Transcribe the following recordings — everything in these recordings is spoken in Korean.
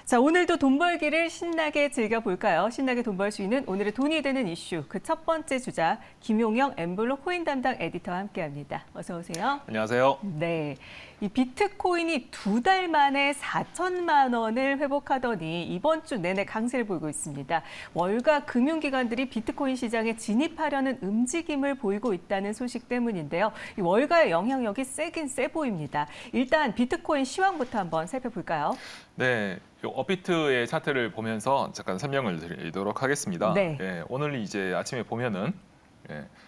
자, 오늘도 돈 벌기를 신나게 즐겨볼까요? 신나게 돈 벌 수 있는 오늘의 돈이 되는 이슈. 그 첫 번째 주자, 김용영 엠블록 코인 담당 에디터와 함께합니다. 어서 오세요. 안녕하세요. 네, 이 비트코인이 2달 만에 4천만 원을 회복하더니 이번 주 내내 강세를 보이고 있습니다. 월가 금융기관들이 비트코인 시장에 진입하려는 움직임을 보이고 있다는 소식 때문인데요. 이 월가의 영향력이 세긴 세 보입니다. 일단 비트코인 시황부터 한번 살펴볼까요? 네, 업비트의 차트를 보면서 잠깐 설명을 드리도록 하겠습니다. 네. 오늘 이제 아침에 보면은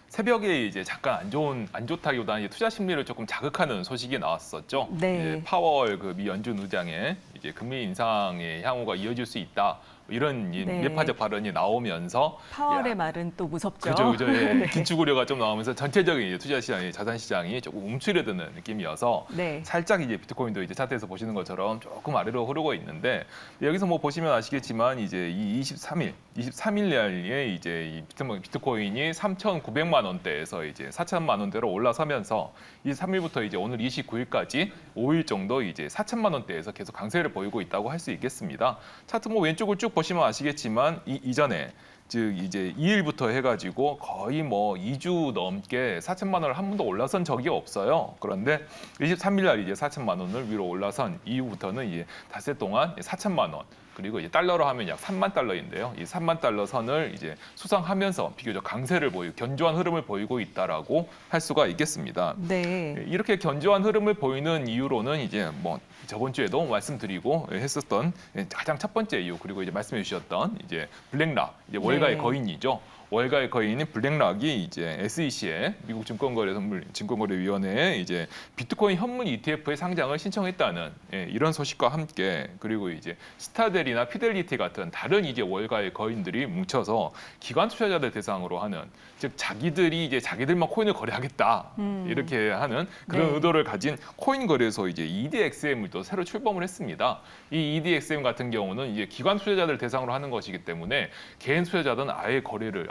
새벽에 이제 잠깐 안 좋다기보다는 투자 심리를 조금 자극하는 소식이 나왔었죠. 네. 파월 미 연준 의장의 이제 금리 인상의 향후가 이어질 수 있다. 이런 네. 매파적 발언이 나오면서 파월의 말은 또 무섭죠. 그죠. 네. 긴축 우려가 좀 나오면서 전체적인 이제 투자 시장이 자산 시장이 조금 움츠려드는 느낌이어서 네. 살짝 이제 비트코인도 이제 차트에서 보시는 것처럼 조금 아래로 흐르고 있는데 여기서 뭐 보시면 아시겠지만 이제 이 23일 날에 이제 이 비트코인이 3,900만 원대에서 이제 4천만 원대로 올라서면서 이 3일부터 이제 오늘 29일까지 5일 정도 이제 4천만 원대에서 계속 강세를 보이고 있다고 할 수 있겠습니다. 차트 뭐 왼쪽을 쭉 보시면 아시겠지만 이전에 즉 이제 2일부터 해가지고 거의 뭐 2주 넘게 4천만 원을 한 번도 올라선 적이 없어요. 그런데 23일 날 이제 4천만 원을 위로 올라선 이후부터는 이제 닷새 동안 4천만 원 그리고 이제 달러로 하면 약 3만 달러인데요. 이 3만 달러 선을 이제 수상하면서 비교적 강세를 견조한 흐름을 보이고 있다라고 할 수가 있겠습니다. 네. 이렇게 견조한 흐름을 보이는 이유로는 이제 뭐 저번 주에도 말씀드리고 했었던 가장 첫 번째 이유 그리고 이제 말씀해 주셨던 이제 블랙락 이제 월가의 네. 거인이죠. 월가의 거인인 블랙락이 이제 SEC에 미국 증권거래위원회에 이제 비트코인 현물 ETF의 상장을 신청했다는 이런 소식과 함께 그리고 이제 스타델이나 피델리티 같은 다른 이제 월가의 거인들이 뭉쳐서 기관 투자자들 대상으로 하는 즉 자기들이 이제 자기들만 코인을 거래하겠다 이렇게 하는 그런 네. 의도를 가진 코인 거래소 이제 EDXM을 또 새로 출범을 했습니다. 이 EDXM 같은 경우는 이제 기관 투자자들 대상으로 하는 것이기 때문에 개인 투자자들은 아예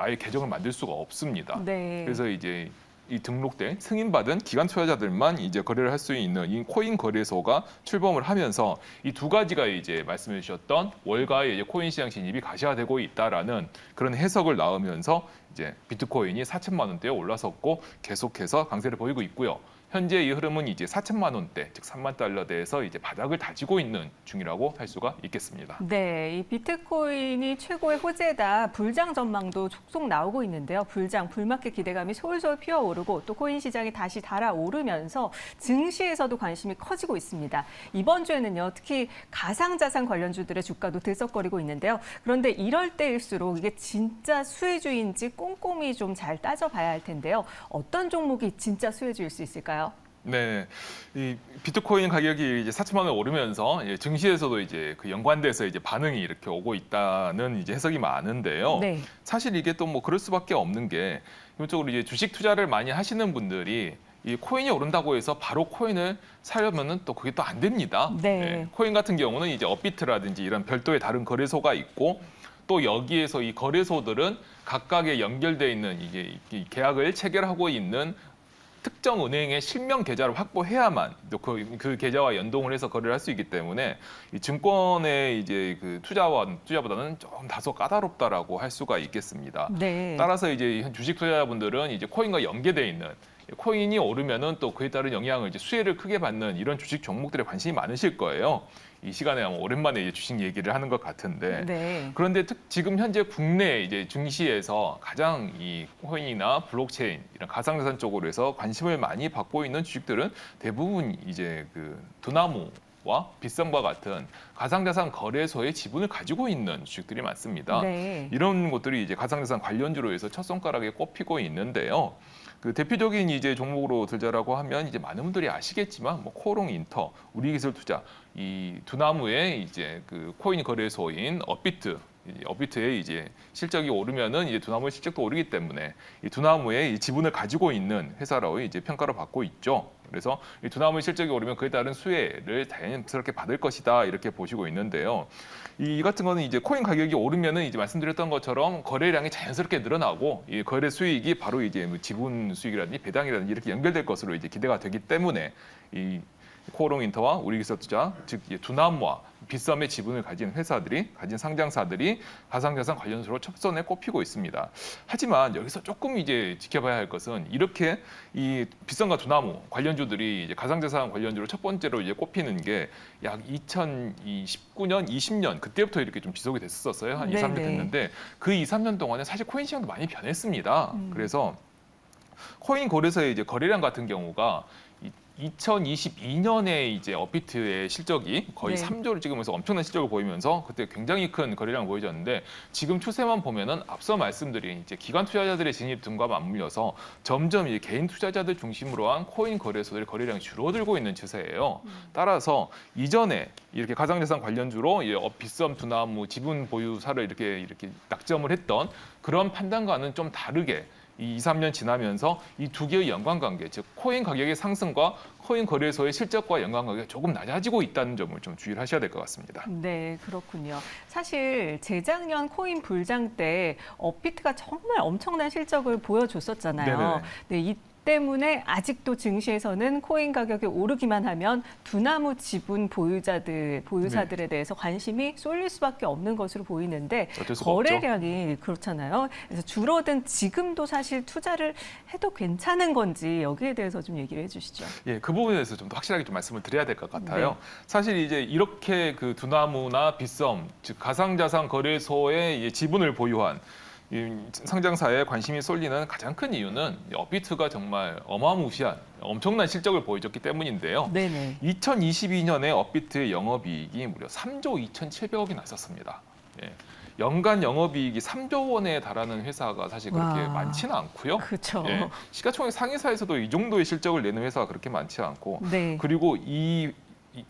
계정을 만들 수가 없습니다. 네. 그래서 이제 이 등록된 승인받은 기관 투자자들만 이제 거래를 할 수 있는 이 코인 거래소가 출범을 하면서 이 두 가지가 이제 말씀해 주셨던 월가의 이제 코인 시장 진입이 가시화되고 있다라는 그런 해석을 낳으면서 이제 비트코인이 4천만 원대에 올라섰고 계속해서 강세를 보이고 있고요. 현재 이 흐름은 이제 4천만 원대, 즉 3만 달러대에서 이제 바닥을 다지고 있는 중이라고 할 수가 있겠습니다. 네, 이 비트코인이 최고의 호재다. 불장 전망도 속속 나오고 있는데요. 불마켓 기대감이 솔솔 피어오르고 또 코인 시장이 다시 달아오르면서 증시에서도 관심이 커지고 있습니다. 이번 주에는요, 특히 가상자산 관련주들의 주가도 들썩거리고 있는데요. 그런데 이럴 때일수록 이게 진짜 수혜주인지 꼼꼼히 좀 잘 따져봐야 할 텐데요. 어떤 종목이 진짜 수혜주일 수 있을까요? 네, 이 비트코인 가격이 이제 4천만 원 오르면서 증시에서도 이제 그 연관돼서 이제 반응이 이렇게 오고 있다는 이제 해석이 많은데요. 네. 사실 이게 또 뭐 그럴 수밖에 없는 게 기본적으로 이제 주식 투자를 많이 하시는 분들이 이 코인이 오른다고 해서 바로 코인을 사려면은 또 그게 또 안 됩니다. 네. 코인 같은 경우는 이제 업비트라든지 이런 별도의 다른 거래소가 있고 또 여기에서 이 거래소들은 각각의 연결돼 있는 이게 이 계약을 체결하고 있는 특정 은행의 실명 계좌를 확보해야만 그 계좌와 연동을 해서 거래를 할 수 있기 때문에 이 증권의 이제 그 투자보다는 조금 다소 까다롭다라고 할 수가 있겠습니다. 네. 따라서 이제 주식 투자자분들은 이제 코인과 연계돼 있는 코인이 오르면은 또 그에 따른 영향을 이제 수혜를 크게 받는 이런 주식 종목들에 관심이 많으실 거예요. 이 시간에 아마 오랜만에 이제 주식 얘기를 하는 것 같은데 네. 그런데 지금 현재 국내 이제 증시에서 가장 이 코인이나 블록체인 이런 가상자산 쪽으로 해서 관심을 많이 받고 있는 주식들은 대부분 이제 그 두나무와 빗썸과 같은 가상자산 거래소의 지분을 가지고 있는 주식들이 많습니다. 네. 이런 것들이 이제 가상자산 관련주로 해서 첫 손가락에 꼽히고 있는데요. 그 대표적인 이제 종목으로 들자라고 하면 이제 많은 분들이 아시겠지만 뭐 코롱 인터, 우리기술투자 이 두나무의 이제 그 코인 거래소인 업비트의 이제 실적이 오르면은 이제 두나무의 실적도 오르기 때문에 이 두나무의 이 지분을 가지고 있는 회사로 이제 평가를 받고 있죠. 그래서 이 두나무의 실적이 오르면 그에 따른 수혜를 자연스럽게 받을 것이다 이렇게 보시고 있는데요. 이 같은 거는 이제 코인 가격이 오르면은 이제 말씀드렸던 것처럼 거래량이 자연스럽게 늘어나고 이 거래 수익이 바로 이제 뭐 지분 수익이라든지 배당이라든지 이렇게 연결될 것으로 이제 기대가 되기 때문에 이 코오롱인터와 우리기술투자, 즉 두나무와 빗썸의 지분을 가진 상장사들이 가상자산 관련주로 첩선에 꼽히고 있습니다. 하지만 여기서 조금 이제 지켜봐야 할 것은 이렇게 이 빗썸과 두나무 관련주들이 이제 가상자산 관련주로 첫 번째로 이제 꼽히는 게 약 2019년, 20년 그때부터 이렇게 좀 지속이 됐었어요. 한 2, 3년 네네. 됐는데 그 2, 3년 동안에 사실 코인 시장도 많이 변했습니다. 그래서 코인 거래소의 이제 거래량 같은 경우가 2022년에 이제 업비트의 실적이 거의 네. 3조를 찍으면서 엄청난 실적을 보이면서 그때 굉장히 큰 거래량을 보여줬는데 지금 추세만 보면은 앞서 말씀드린 이제 기관 투자자들의 진입 등과 맞물려서 점점 이제 개인 투자자들 중심으로 한 코인 거래소들의 거래량이 줄어들고 있는 추세예요. 따라서 이전에 이렇게 가상자산 관련주로 빗썸, 두나무, 지분 보유사를 이렇게 낙점을 했던 그런 판단과는 좀 다르게 이 2, 3년 지나면서 이 두 개의 연관관계, 즉 코인 가격의 상승과 코인 거래소의 실적과 연관관계가 조금 낮아지고 있다는 점을 좀 주의를 하셔야 될 것 같습니다. 네, 그렇군요. 사실 재작년 코인 불장 때 업비트가 정말 엄청난 실적을 보여줬었잖아요. 네네. 네, 이 때문에 아직도 증시에서는 코인 가격이 오르기만 하면 두나무 지분 보유사들에 대해서 관심이 쏠릴 수밖에 없는 것으로 보이는데 어쩔 수가 없죠. 거래량이 그렇잖아요. 그래서 줄어든 지금도 사실 투자를 해도 괜찮은 건지 여기에 대해서 좀 얘기를 해주시죠. 예, 그 부분에 대해서 좀 더 확실하게 좀 말씀을 드려야 될 것 같아요. 네. 사실 이제 이렇게 그 두나무나 빗썸, 즉 가상자산 거래소의 이 지분을 보유한 이 상장사에 관심이 쏠리는 가장 큰 이유는 업비트가 정말 어마무시한 엄청난 실적을 보여줬기 때문인데요. 네네. 2022년에 업비트의 영업이익이 무려 3조 2,700억이 났었습니다. 예. 연간 영업이익이 3조 원에 달하는 회사가 사실 그렇게 와. 많지는 않고요. 그렇죠. 예. 시가총액 상위사에서도 이 정도의 실적을 내는 회사가 그렇게 많지 않고 네. 그리고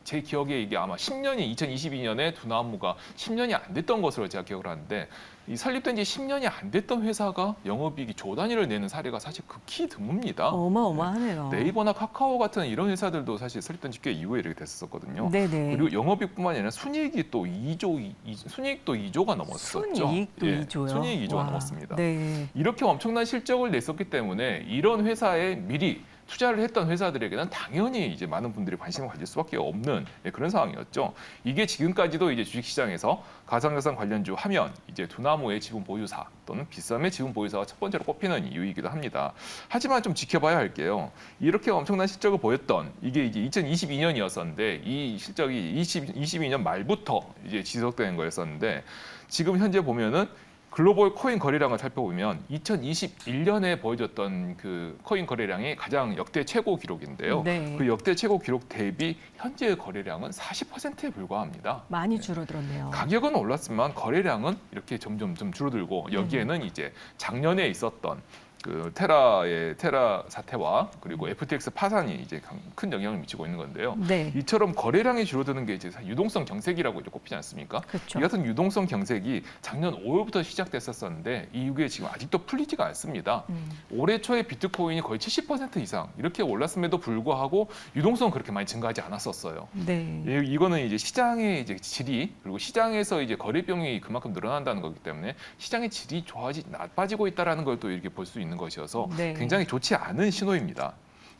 제 기억에 이게 아마 10년이 2022년에 두나무가 10년이 안 됐던 것으로 제가 기억을 하는데 이 설립된 지 10년이 안 됐던 회사가 영업이익이 조 단위를 내는 사례가 사실 극히 드뭅니다. 어마어마하네요. 네이버나 카카오 같은 이런 회사들도 사실 설립된 지 꽤 이후에 이렇게 됐었거든요. 네네. 그리고 영업이익뿐만이 아니라 순이익이 또 2조, 순이익도 2조가 넘었었죠. 순이익도 예, 2조요? 순이익 2조가 와. 넘었습니다. 네. 이렇게 엄청난 실적을 냈었기 때문에 이런 회사에 미리 투자를 했던 회사들에게는 당연히 이제 많은 분들이 관심을 가질 수밖에 없는 그런 상황이었죠. 이게 지금까지도 이제 주식시장에서 가상자산 관련주 하면 이제 두나무의 지분 보유사 또는 빗썸의 지분 보유사가 첫 번째로 꼽히는 이유이기도 합니다. 하지만 좀 지켜봐야 할게요. 이렇게 엄청난 실적을 보였던 이게 이제 2022년이었었는데 이 실적이 2022년 말부터 이제 지속되는 거였었는데 지금 현재 보면은 글로벌 코인 거래량을 살펴보면 2021년에 보여줬던 그 코인 거래량이 가장 역대 최고 기록인데요. 네. 그 역대 최고 기록 대비 현재의 거래량은 40%에 불과합니다. 많이 줄어들었네요. 가격은 올랐지만 거래량은 이렇게 점점 좀 줄어들고 여기에는 이제 작년에 있었던 그 테라 사태와 그리고 FTX 파산이 이제 큰 영향을 미치고 있는 건데요. 네. 이처럼 거래량이 줄어드는 게 이제 유동성 경색이라고 이제 꼽히지 않습니까? 그렇죠. 이 같은 유동성 경색이 작년 5월부터 시작됐었었는데 이후에 지금 아직도 풀리지가 않습니다. 올해 초에 비트코인이 거의 70% 이상 이렇게 올랐음에도 불구하고 유동성은 그렇게 많이 증가하지 않았었어요. 네. 이거는 이제 시장의 이제 질이 그리고 시장에서 이제 거래 비용이 그만큼 늘어난다는 거기 때문에 시장의 질이 나빠지고 있다라는 걸 또 이렇게 볼 수 있는 것이어서 네. 굉장히 좋지 않은 신호입니다.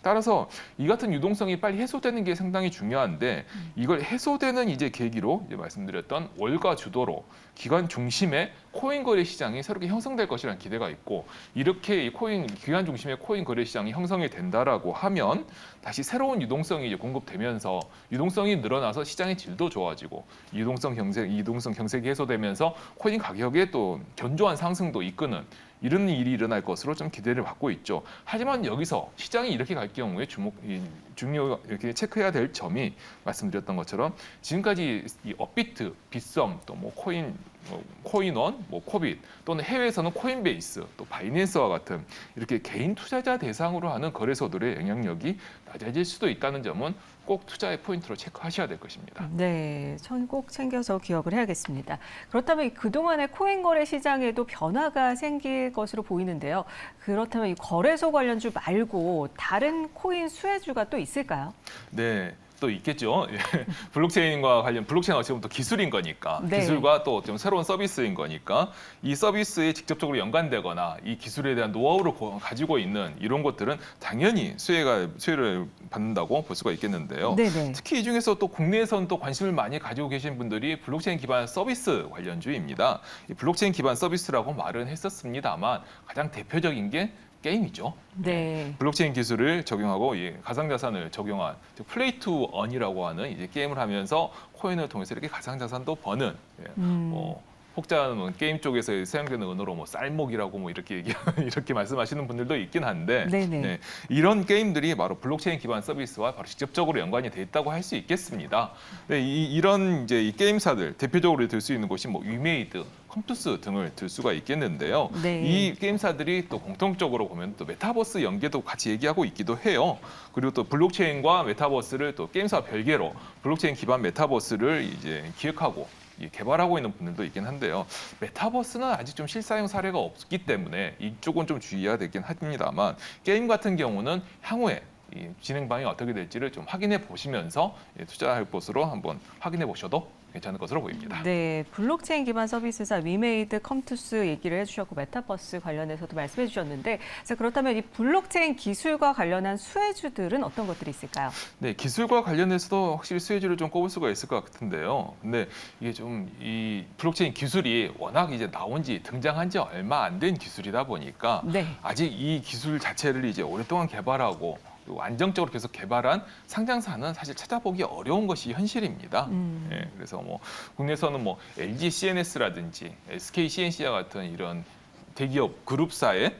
따라서 이 같은 유동성이 빨리 해소되는 게 상당히 중요한데 이걸 해소되는 이제 계기로 이제 말씀드렸던 월가 주도로 기관 중심의 코인 거래 시장이 새롭게 형성될 것이라는 기대가 있고 이렇게 이 기관 중심의 코인 거래 시장이 형성이 된다라고 하면 다시 새로운 유동성이 이제 공급되면서 유동성이 늘어나서 시장의 질도 좋아지고 유동성 경색이 해소되면서 코인 가격에 또 견조한 상승도 이끄는 이런 일이 일어날 것으로 좀 기대를 받고 있죠. 하지만 여기서 시장이 이렇게 갈 경우에 이렇게 체크해야 될 점이 말씀드렸던 것처럼 지금까지 이 업비트, 빗썸, 또 뭐 코인원, 뭐 코빗 또는 해외에서는 코인베이스, 또 바이낸스와 같은 이렇게 개인 투자자 대상으로 하는 거래소들의 영향력이 낮아질 수도 있다는 점은 꼭 투자의 포인트로 체크하셔야 될 것입니다. 네, 전 꼭 챙겨서 기억을 해야겠습니다. 그렇다면 그동안의 코인 거래 시장에도 변화가 생길 것으로 보이는데요. 그렇다면 이 거래소 관련주 말고 다른 코인 수혜주가 또 있을까요? 네. 또 있겠죠. 예. 블록체인과 관련 블록체인 어찌 보면 또 기술인 거니까 네. 기술과 또 좀 새로운 서비스인 거니까 이 서비스에 직접적으로 연관되거나 이 기술에 대한 노하우를 가지고 있는 이런 것들은 당연히 수혜를 받는다고 볼 수가 있겠는데요. 네네. 특히 이 중에서 또 국내에서는 또 관심을 많이 가지고 계신 분들이 블록체인 기반 서비스 관련주입니다. 이 블록체인 기반 서비스라고 말은 했었습니다만 가장 대표적인 게 게임이죠. 네. 블록체인 기술을 적용하고 가상자산을 적용한 플레이 투 언이라고 하는 이제 게임을 하면서 코인을 통해서 이렇게 가상자산도 버는 혹자는 게임 쪽에서 사용되는 언어로 쌀목이라고 이렇게 말씀하시는 분들도 있긴 한데 네네. 네, 이런 게임들이 바로 블록체인 기반 서비스와 바로 직접적으로 연관이 돼 있다고 할 수 있겠습니다. 네, 이런 이제 이 게임사들 대표적으로 들 수 있는 곳이 위메이드, 컴투스 등을 들 수가 있겠는데요. 네. 이 게임사들이 또 공통적으로 보면 또 메타버스 연계도 같이 얘기하고 있기도 해요. 그리고 또 블록체인과 메타버스를 또 게임사 별개로 블록체인 기반 메타버스를 이제 기획하고 개발하고 있는 분들도 있긴 한데요. 메타버스는 아직 좀 실사용 사례가 없기 때문에 이쪽은 좀 주의해야 되긴 합니다만 게임 같은 경우는 향후에 이 진행 방향이 어떻게 될지를 좀 확인해 보시면서 투자할 것으로 한번 확인해 보셔도 괜찮을 것으로 보입니다. 네, 블록체인 기반 서비스사 위메이드, 컴투스 얘기를 해주셨고 메타버스 관련해서도 말씀해 주셨는데 자, 그렇다면 이 블록체인 기술과 관련한 수혜주들은 어떤 것들이 있을까요? 네, 기술과 관련해서도 확실히 수혜주를 좀 꼽을 수가 있을 것 같은데요. 근데 이게 좀 이 블록체인 기술이 워낙 이제 등장한 지 얼마 안 된 기술이다 보니까 네. 아직 이 기술 자체를 이제 오랫동안 개발하고 또 안정적으로 계속 개발한 상장사는 사실 찾아보기 어려운 것이 현실입니다. 예, 그래서 국내에서는 LG CNS라든지 SK CNC와 같은 이런 대기업 그룹사의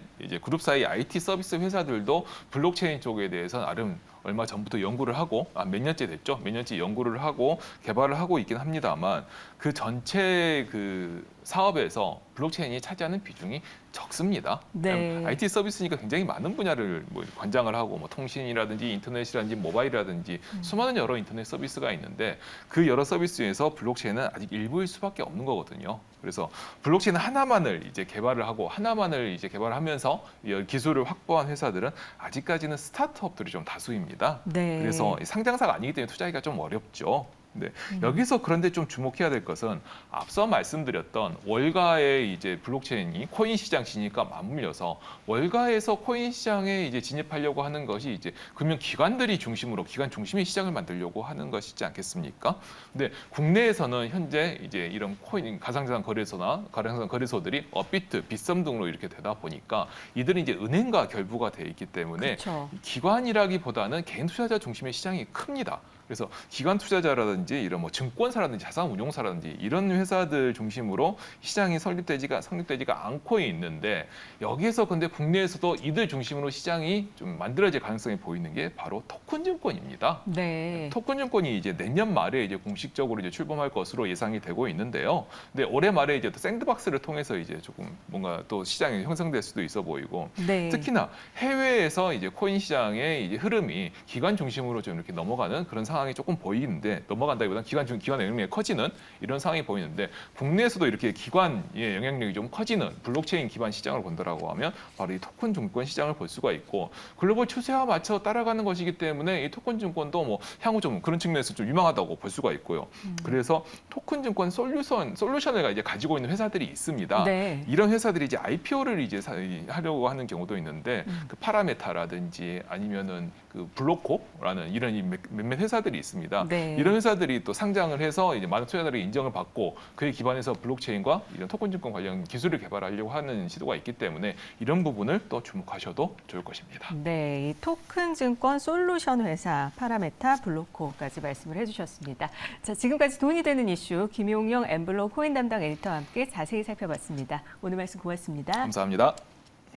IT 서비스 회사들도 블록체인 쪽에 대해서 나름 얼마 전부터 연구를 하고 몇 년째 됐죠. 몇 년째 연구를 하고 개발을 하고 있긴 합니다만 그 전체 그 사업에서 블록체인이 차지하는 비중이 적습니다. 네. IT 서비스니까 굉장히 많은 분야를 관장을 하고 통신이라든지 인터넷이라든지 모바일이라든지 수많은 여러 인터넷 서비스가 있는데 그 여러 서비스 중에서 블록체인은 아직 일부일 수밖에 없는 거거든요. 그래서 블록체인 하나만을 이제 개발을 하고 하나만을 이제 개발하면서 기술을 확보한 회사들은 아직까지는 스타트업들이 좀 다수입니다. 네. 그래서 상장사가 아니기 때문에 투자하기가 좀 어렵죠. 네. 여기서 그런데 좀 주목해야 될 것은 앞서 말씀드렸던 월가의 이제 블록체인이 코인 시장 진입과 맞물려서 월가에서 코인 시장에 이제 진입하려고 하는 것이 이제 금융 기관들이 중심으로 기관 중심의 시장을 만들려고 하는 것이지 않겠습니까? 근데 국내에서는 현재 이제 이런 코인 가상자산 거래소나 가상자산 거래소들이 업비트, 빗썸 등으로 이렇게 되다 보니까 이들은 이제 은행과 결부가 돼 있기 때문에 그렇죠. 기관이라기보다는 개인 투자자 중심의 시장이 큽니다. 그래서 기관 투자자라든지 이런 증권사라든지 자산운용사라든지 이런 회사들 중심으로 시장이 성립되지가 않고 있는데 여기에서 근데 국내에서도 이들 중심으로 시장이 좀 만들어질 가능성이 보이는 게 바로 토큰 증권입니다. 네. 토큰 증권이 이제 내년 말에 이제 공식적으로 이제 출범할 것으로 예상이 되고 있는데요. 근데 올해 말에 이제 또 샌드박스를 통해서 이제 조금 뭔가 또 시장이 형성될 수도 있어 보이고 네. 특히나 해외에서 이제 코인 시장의 이제 흐름이 기관 중심으로 좀 이렇게 넘어가는 그런 상황이 조금 보이는데 넘어간다기보다는 기관 영향력이 커지는 이런 상황이 보이는데 국내에서도 이렇게 기관의 영향력이 좀 커지는 블록체인 기반 시장을 본다라고 하면 바로 이 토큰 증권 시장을 볼 수가 있고 글로벌 추세와 맞춰 따라가는 것이기 때문에 이 토큰 증권도 향후 좀 그런 측면에서 좀 유망하다고 볼 수가 있고요. 그래서 토큰 증권 솔루션을 이제 가지고 있는 회사들이 있습니다. 네. 이런 회사들이 이제 IPO를 이제 하려고 하는 경우도 있는데 그 파라메타라든지 아니면은 그 블록코라는 이런 몇몇 회사들이 있습니다. 네. 이런 회사들이 또 상장을 해서 이제 많은 투자자들에게 인정을 받고 그에 기반해서 블록체인과 이런 토큰 증권 관련 기술을 개발하려고 하는 시도가 있기 때문에 이런 부분을 또 주목하셔도 좋을 것입니다. 네, 이 토큰 증권 솔루션 회사 파라메타 블록코까지 말씀을 해주셨습니다. 자, 지금까지 돈이 되는 이슈 김용영 엠블록 코인 담당 에디터와 함께 자세히 살펴봤습니다. 오늘 말씀 고맙습니다. 감사합니다.